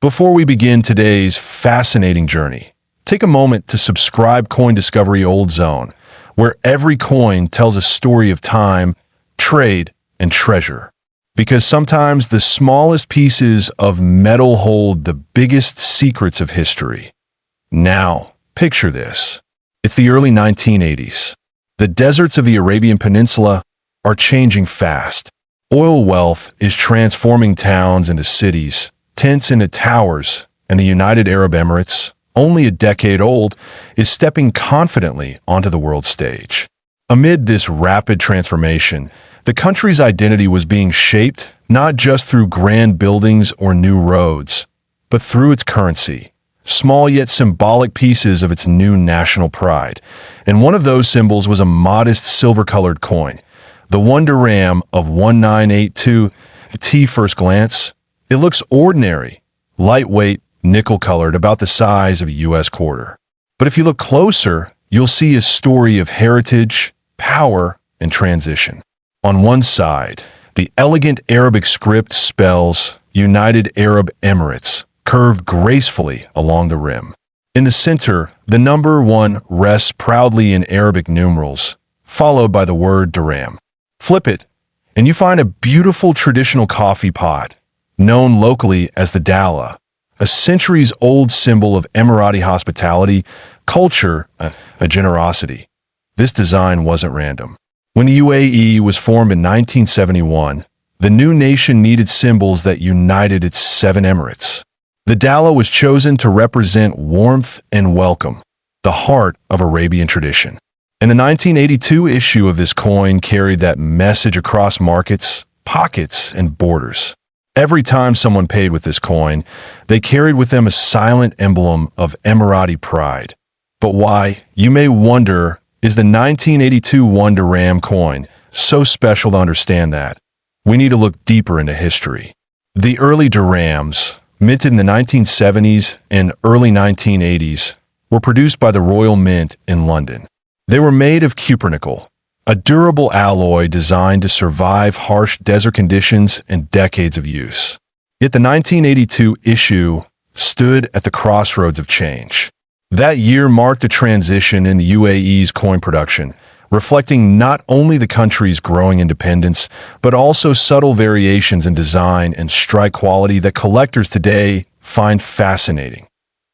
Before we begin today's fascinating journey, take a moment to subscribe Coin Discovery Old Zone, where every coin tells a story of time, trade, and treasure. Because sometimes the smallest pieces of metal hold the biggest secrets of history. Now, picture this. It's the early 1980s. The deserts of the Arabian Peninsula are changing fast. Oil wealth is transforming towns into cities, tents into towers, and the United Arab Emirates, only a decade old, is stepping confidently onto the world stage. Amid this rapid transformation, the country's identity was being shaped not just through grand buildings or new roads, but through its currency, small yet symbolic pieces of its new national pride. And one of those symbols was a modest silver-colored coin, the 1 dirham of 1982. At first glance, it looks ordinary, lightweight, nickel-colored, about the size of a U.S. quarter. But if you look closer, you'll see a story of heritage, power, and transition. On one side, the elegant Arabic script spells United Arab Emirates, curved gracefully along the rim. In the center, the number 1 rests proudly in Arabic numerals, followed by the word dirham. Flip it, and you find a beautiful traditional coffee pot, known locally as the dala, a centuries-old symbol of Emirati hospitality, culture, a generosity. This design wasn't random. When the UAE was formed in 1971, the new nation needed symbols that united its 7 emirates. The dala was chosen to represent warmth and welcome, the heart of Arabian tradition. And the 1982 issue of this coin carried that message across markets, pockets, and borders. Every time someone paid with this coin, they carried with them a silent emblem of Emirati pride. But why, you may wonder, is the 1982 1 dirham coin so special? To understand that, we need to look deeper into history. The early dirhams, minted in the 1970s and early 1980s, were produced by the Royal Mint in London. They were made of cupronickel, a durable alloy designed to survive harsh desert conditions and decades of use. Yet the 1982 issue stood at the crossroads of change. That year marked a transition in the UAE's coin production, reflecting not only the country's growing independence, but also subtle variations in design and strike quality that collectors today find fascinating.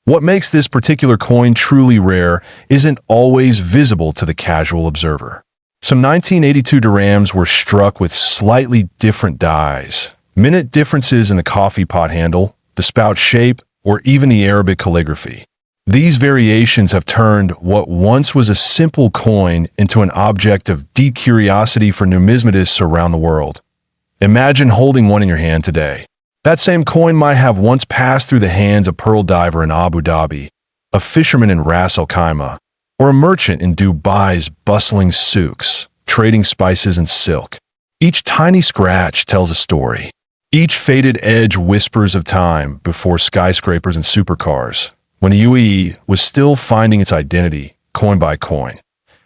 What makes this particular coin truly rare isn't always visible to the casual observer. Some 1982 dirhams were struck with slightly different dies, minute differences in the coffee pot handle, the spout shape, or even the Arabic calligraphy. These variations have turned what once was a simple coin into an object of deep curiosity for numismatists around the world. Imagine holding one in your hand today. That same coin might have once passed through the hands of a pearl diver in Abu Dhabi, a fisherman in Ras Al Khaimah, or a merchant in Dubai's bustling souks, trading spices and silk. Each tiny scratch tells a story. Each faded edge whispers of time before skyscrapers and supercars, when the UAE was still finding its identity, coin by coin.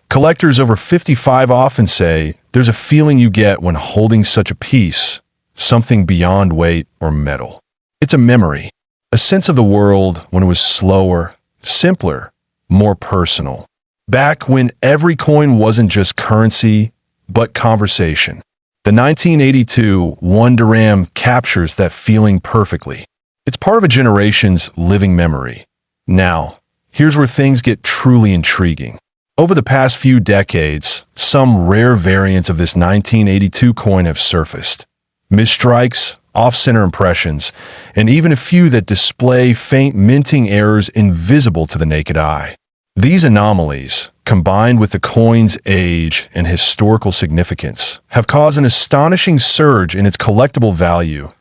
Collectors over 55 often say there's a feeling you get when holding such a piece, something beyond weight or metal. It's a memory, a sense of the world when it was slower, simpler, more personal. Back when every coin wasn't just currency, but conversation. The 1982 1 dirham captures that feeling perfectly. It's part of a generation's living memory. Now, here's where things get truly intriguing. Over the past few decades, some rare variants of this 1982 coin have surfaced. Misstrikes, off-center impressions, and even a few that display faint minting errors invisible to the naked eye. These anomalies, combined with the coin's age and historical significance, have caused an astonishing surge in its collectible value.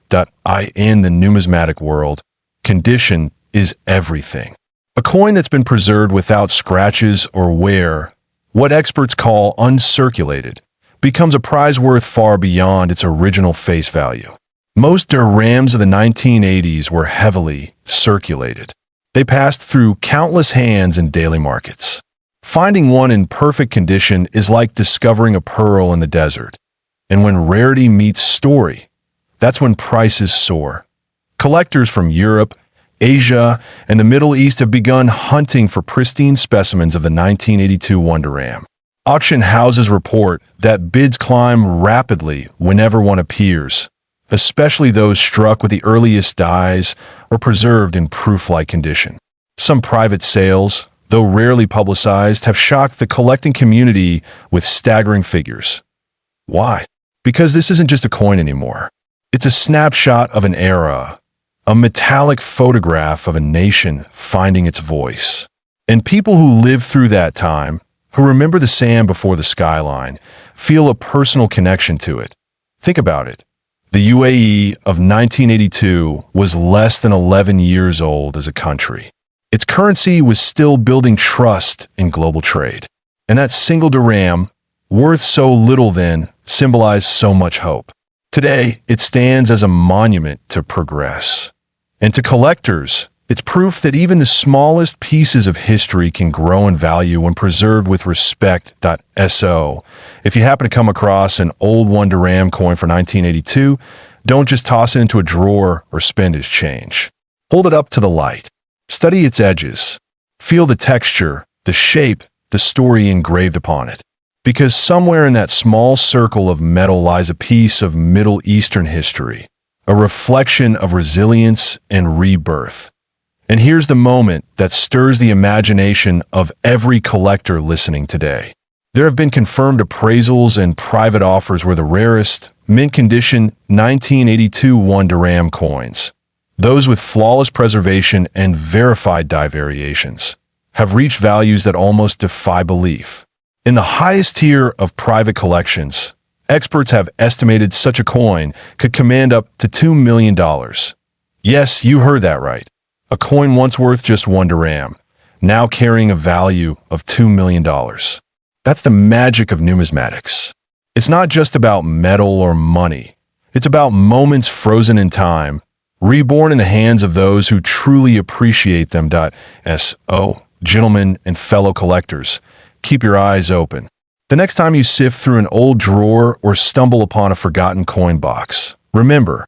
In the numismatic world, condition is everything. A coin that's been preserved without scratches or wear, what experts call uncirculated, becomes a prize worth far beyond its original face value. Most dirhams of the 1980s were heavily circulated. They passed through countless hands in daily markets. Finding one in perfect condition is like discovering a pearl in the desert. And when rarity meets story, that's when prices soar. Collectors from Europe, Asia, and the Middle East have begun hunting for pristine specimens of the 1982 Wonder Ram. Auction houses report that bids climb rapidly whenever one appears, especially those struck with the earliest dyes or preserved in proof-like condition. Some private sales, though rarely publicized, have shocked the collecting community with staggering figures. Why? Because this isn't just a coin anymore. It's a snapshot of an era, a metallic photograph of a nation finding its voice. And people who lived through that time, who remember the sand before the skyline, feel a personal connection to it. Think about it. The UAE of 1982 was less than 11 years old as a country. Its currency was still building trust in global trade. And that single dirham, worth so little then, symbolized so much hope. Today, it stands as a monument to progress. And to collectors, it's proof that even the smallest pieces of history can grow in value when preserved with respect. So, if you happen to come across an old Wonder Ram coin for 1982, don't just toss it into a drawer or spend as change. Hold it up to the light. Study its edges. Feel the texture, the shape, the story engraved upon it. Because somewhere in that small circle of metal lies a piece of Middle Eastern history, a reflection of resilience and rebirth. And here's the moment that stirs the imagination of every collector listening today. There have been confirmed appraisals and private offers where the rarest, mint-condition 1982 Wonder Ram coins, those with flawless preservation and verified die variations, have reached values that almost defy belief. In the highest tier of private collections, experts have estimated such a coin could command up to $2 million. Yes, you heard that right. A coin once worth just one dirham, now carrying a value of $2 million. That's the magic of numismatics. It's not just about metal or money. It's about moments frozen in time, reborn in the hands of those who truly appreciate them. So, gentlemen and fellow collectors, keep your eyes open. The next time you sift through an old drawer or stumble upon a forgotten coin box, remember,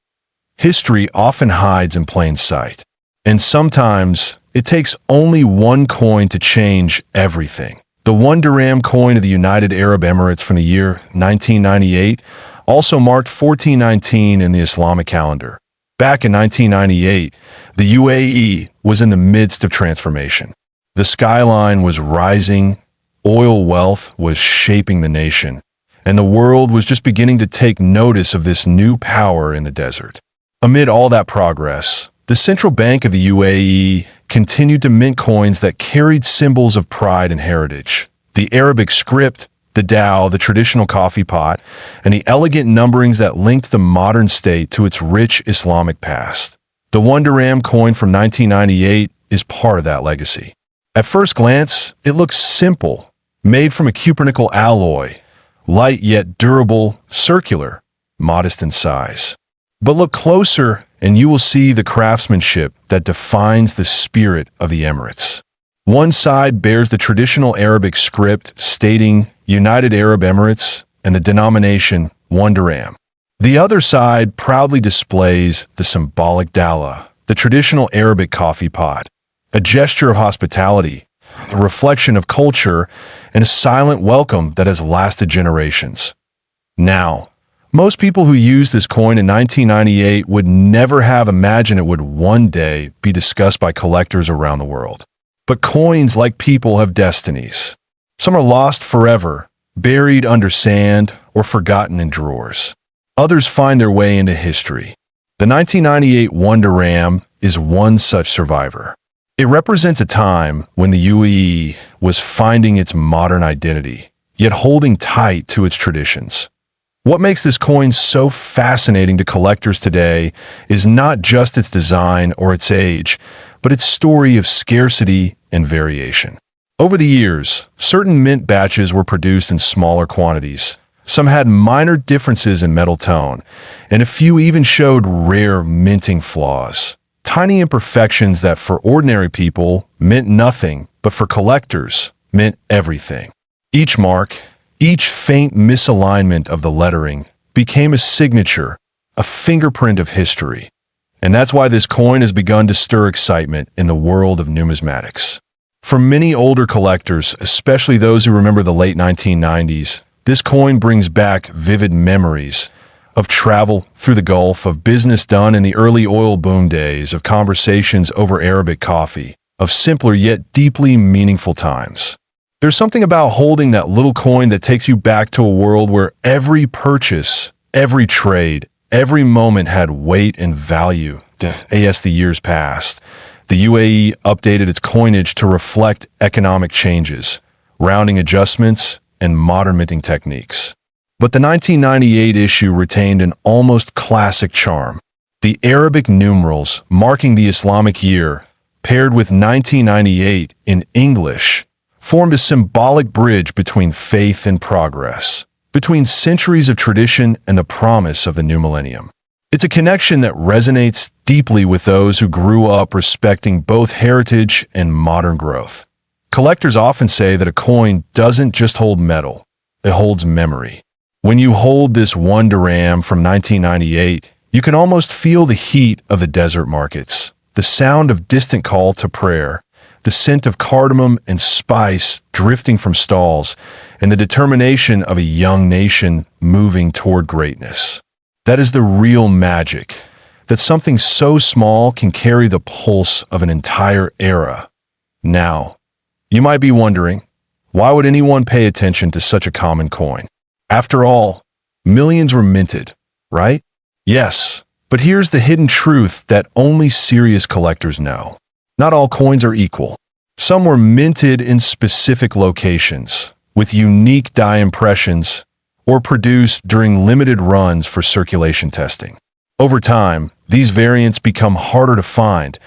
history often hides in plain sight. And sometimes, it takes only one coin to change everything. The one dirham coin of the United Arab Emirates from the year 1998 also marked 1419 in the Islamic calendar. Back in 1998, the UAE was in the midst of transformation. The skyline was rising, oil wealth was shaping the nation, and the world was just beginning to take notice of this new power in the desert. Amid all that progress, the central bank of the UAE continued to mint coins that carried symbols of pride and heritage. The Arabic script, the dhow, the traditional coffee pot, and the elegant numberings that linked the modern state to its rich Islamic past. The one dirham coin from 1998 is part of that legacy. At first glance, it looks simple, made from a cupronickel alloy, light yet durable, circular, modest in size. But look closer and you will see the craftsmanship that defines the spirit of the Emirates. One side bears the traditional Arabic script stating United Arab Emirates and the denomination 1 dirham. The other side proudly displays the symbolic dala, the traditional Arabic coffee pot, a gesture of hospitality, a reflection of culture, and a silent welcome that has lasted generations. Now, most people who used this coin in 1998 would never have imagined it would one day be discussed by collectors around the world. But coins, like people, have destinies. Some are lost forever, buried under sand, or forgotten in drawers. Others find their way into history. The 1998 Wonder Ram is one such survivor. It represents a time when the UAE was finding its modern identity, yet holding tight to its traditions. What makes this coin so fascinating to collectors today is not just its design or its age, but its story of scarcity and variation. Over the years, certain mint batches were produced in smaller quantities. Some had minor differences in metal tone, and a few even showed rare minting flaws. Tiny imperfections that for ordinary people meant nothing, but for collectors meant everything. Each mark, each faint misalignment of the lettering became a signature, a fingerprint of history. And that's why this coin has begun to stir excitement in the world of numismatics. For many older collectors, especially those who remember the late 1990s, this coin brings back vivid memories of travel through the Gulf, of business done in the early oil boom days, of conversations over Arabic coffee, of simpler yet deeply meaningful times. There's something about holding that little coin that takes you back to a world where every purchase, every trade, every moment had weight and value. As the years passed, the UAE updated its coinage to reflect economic changes, rounding adjustments, and modern minting techniques. But the 1998 issue retained an almost classic charm. The Arabic numerals marking the Islamic year, paired with 1998 in English, formed a symbolic bridge between faith and progress, between centuries of tradition and the promise of the new millennium. It's a connection that resonates deeply with those who grew up respecting both heritage and modern growth. Collectors often say that a coin doesn't just hold metal, it holds memory. When you hold this 1 dirham from 1998, you can almost feel the heat of the desert markets, the sound of distant call to prayer, the scent of cardamom and spice drifting from stalls, and the determination of a young nation moving toward greatness. That is the real magic, that something so small can carry the pulse of an entire era. Now, you might be wondering, why would anyone pay attention to such a common coin? After all, millions were minted, right? Yes, but here's the hidden truth that only serious collectors know. Not all coins are equal. Some were minted in specific locations, with unique die impressions, or produced during limited runs for circulation testing. Over time, these variants become harder to find,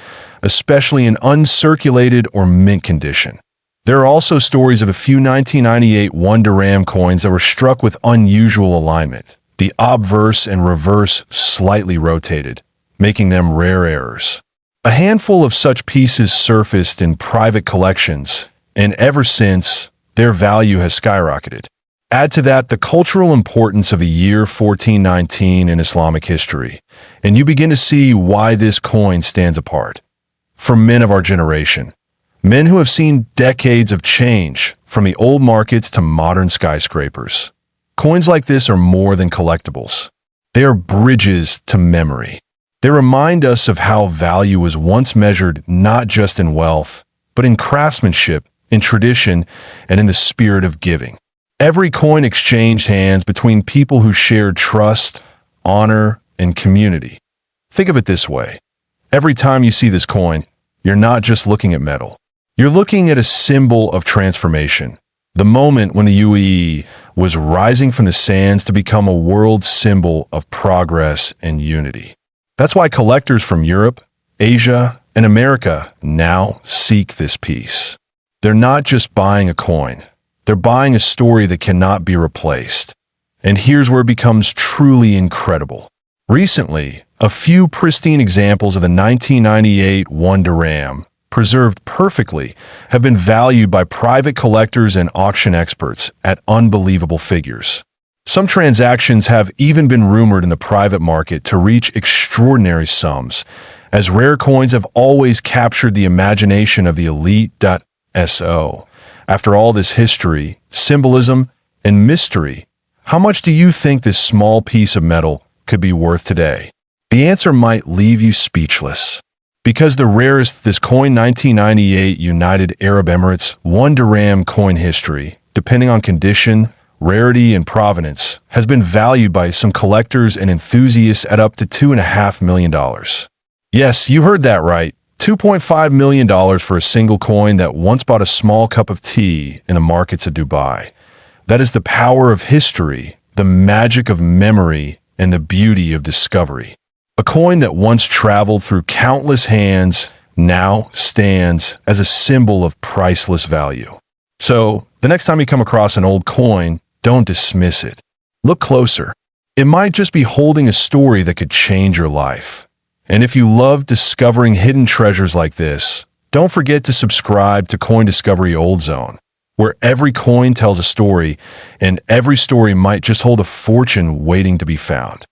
especially in uncirculated or mint condition. There are also stories of a few 1998 1 dirham coins that were struck with unusual alignment, the obverse and reverse slightly rotated, making them rare errors. A handful of such pieces surfaced in private collections, and ever since, their value has skyrocketed. Add to that the cultural importance of the year 1419 in Islamic history, and you begin to see why this coin stands apart. For men of our generation, men who have seen decades of change, from the old markets to modern skyscrapers, coins like this are more than collectibles. They are bridges to memory. They remind us of how value was once measured not just in wealth, but in craftsmanship, in tradition, and in the spirit of giving. Every coin exchanged hands between people who shared trust, honor, and community. Think of it this way. Every time you see this coin, you're not just looking at metal. You're looking at a symbol of transformation. The moment when the UAE was rising from the sands to become a world symbol of progress and unity. That's why collectors from Europe, Asia, and America now seek this piece. They're not just buying a coin. They're buying a story that cannot be replaced. And here's where it becomes truly incredible. Recently, a few pristine examples of the 1998 1 dirham, preserved perfectly, have been valued by private collectors and auction experts at unbelievable figures. Some transactions have even been rumored in the private market to reach extraordinary sums, as rare coins have always captured the imagination of the elite. So, after all this history, symbolism, and mystery, how much do you think this small piece of metal could be worth today? The answer might leave you speechless. Because the rarest, this coin 1998 United Arab Emirates 1 dirham coin history, depending on condition, rarity, and provenance, has been valued by some collectors and enthusiasts at up to $2.5 million. Yes, you heard that right. $2.5 million for a single coin that once bought a small cup of tea in the markets of Dubai. That is the power of history, the magic of memory, and the beauty of discovery. A coin that once traveled through countless hands now stands as a symbol of priceless value. So, the next time you come across an old coin, don't dismiss it. Look closer. It might just be holding a story that could change your life. And if you love discovering hidden treasures like this, don't forget to subscribe to Coin Discovery Old Zone, where every coin tells a story, and every story might just hold a fortune waiting to be found.